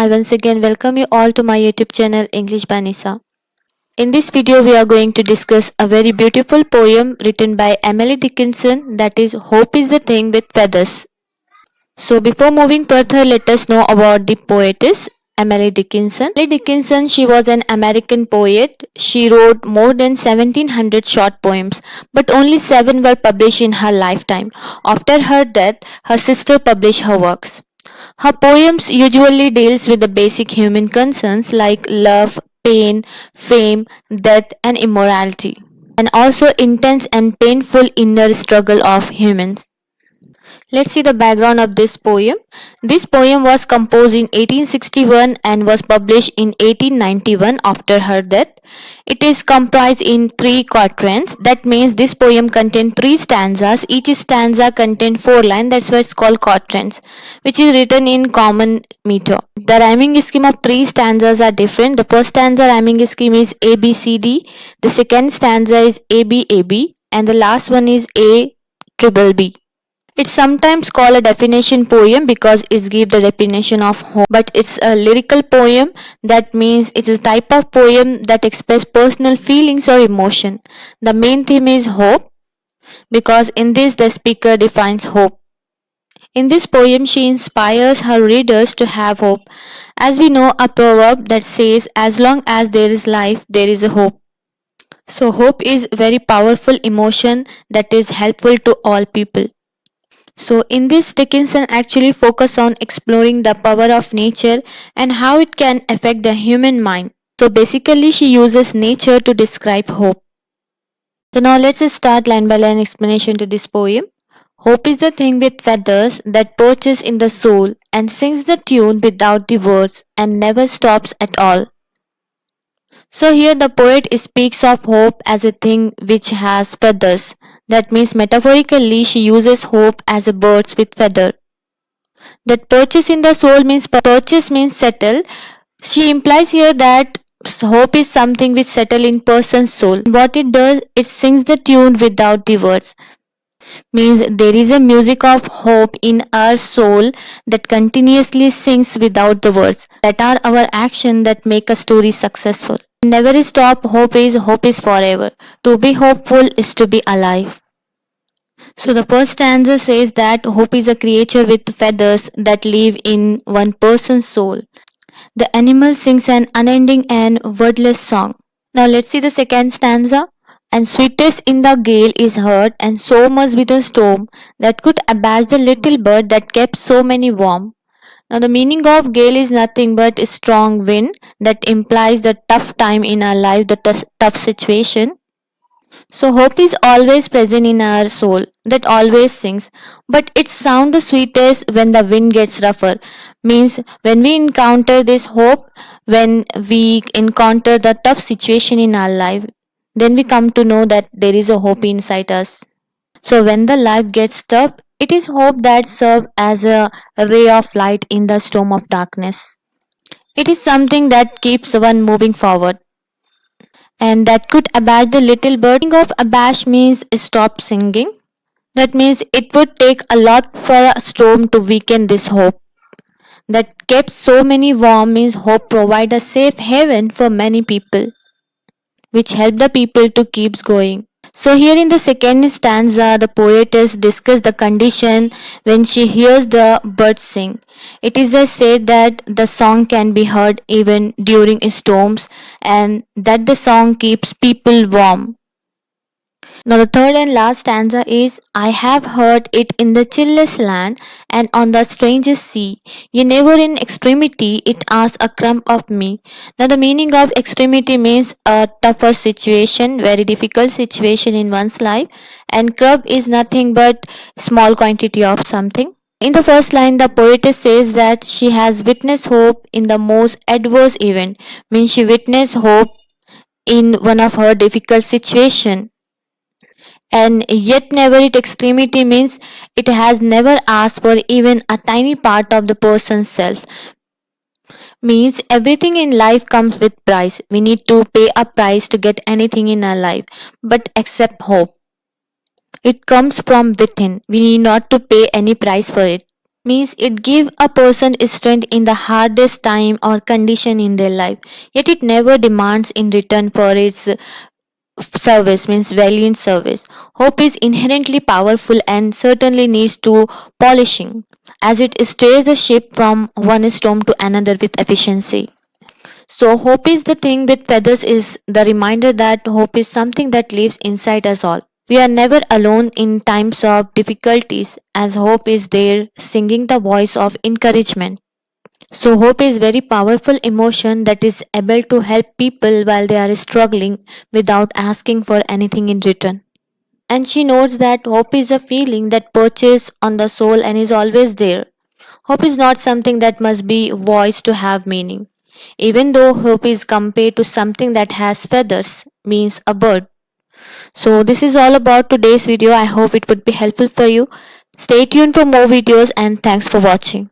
I once again welcome you all to my YouTube channel English by Nisa. In this video, we are going to discuss a very beautiful poem written by Emily Dickenson, that is Hope is the Thing with Feathers. So before moving further, let us know about the poetess Emily Dickenson. Emily Dickenson, she was an American poet. She wrote more than 1700 short poems, but only 7 were published in her lifetime. After her death, her sister published her works. Her poems usually deals with the basic human concerns like love, pain, fame, death and immorality, and also intense and painful inner struggle of humans. Let's see the background of this poem. This poem was composed in 1861 and was published in 1891 after her death. It is comprised in 3 quatrains. That means this poem contains 3 stanzas. Each stanza contains 4 lines. That's why it's called quatrains, which is written in common meter. The rhyming scheme of 3 stanzas are different. The first stanza rhyming scheme is A B C D. The second stanza is A B A B, and the last one is A triple B. It's sometimes called a definition poem because it gives the definition of hope, but it's a lyrical poem. That means it is a type of poem that expresses personal feelings or emotion. The main theme is hope because in this the speaker defines hope. In this poem, she inspires her readers to have hope. As we know, a proverb that says, as long as there is life, there is a hope. So hope is very powerful emotion that is helpful to all people. So in this, Dickinson actually focus on exploring the power of nature and how it can affect the human mind. So basically she uses nature to describe hope. So now let's start line by line explanation to this poem. Hope is the thing with feathers that perches in the soul and sings the tune without the words and never stops at all. So here the poet speaks of hope as a thing which has feathers. That means metaphorically she uses hope as a bird with feather. That perches in the soul means purchase means settle. She implies here that hope is something which settle in person's soul. What it does, it sings the tune without the words. Means there is a music of hope in our soul that continuously sings without the words. That are our action that make a story successful. Never stop, hope is forever. To be hopeful is to be alive. So the first stanza says that hope is a creature with feathers that live in one person's soul. The animal sings an unending and wordless song. Now let's see the second stanza. And sweetest in the gale is heard, and so must be the storm that could abash the little bird that kept so many warm. Now the meaning of gale is nothing but a strong wind that implies the tough time in our life, the tough situation. So hope is always present in our soul that always sings, but it sounds the sweetest when the wind gets rougher. Means when we encounter this hope, when we encounter the tough situation in our life, then we come to know that there is a hope inside us. So when the life gets tough, it is hope that serves as a ray of light in the storm of darkness. It is something that keeps one moving forward. And that could abash the little bird. Meaning of abash means stop singing. That means it would take a lot for a storm to weaken this hope. That kept so many warm means hope provide a safe haven for many people, which help the people to keep going. So here in the second stanza, the poetess discusses the condition when she hears the birds sing. It is said that the song can be heard even during storms and that the song keeps people warm. Now the third and last stanza is, I have heard it in the chillest land and on the strangest sea. Ye never in extremity it asks a crumb of me. Now the meaning of extremity means a tougher situation, very difficult situation in one's life, and crumb is nothing but small quantity of something. In the first line, the poetess says that she has witnessed hope in the most adverse event, means she witnessed hope in one of her difficult situation. And yet never at extremity means it has never asked for even a tiny part of the person's self. Means everything in life comes with price. We need to pay a price to get anything in our life, but except hope. It comes from within. We need not to pay any price for it. Means it give a person strength in the hardest time or condition in their life, yet it never demands in return for its service, means valiant service. Hope is inherently powerful and certainly needs to polishing, as it steers the ship from one storm to another with efficiency. So hope is the thing with feathers is the reminder that hope is something that lives inside us all. We are never alone in times of difficulties, as hope is there singing the voice of encouragement. So hope is very powerful emotion that is able to help people while they are struggling without asking for anything in return. And she notes that hope is a feeling that perches on the soul and is always there. Hope is not something that must be voiced to have meaning. Even though hope is compared to something that has feathers, means a bird. So this is all about today's video. I hope it would be helpful for you. Stay tuned for more videos and thanks for watching.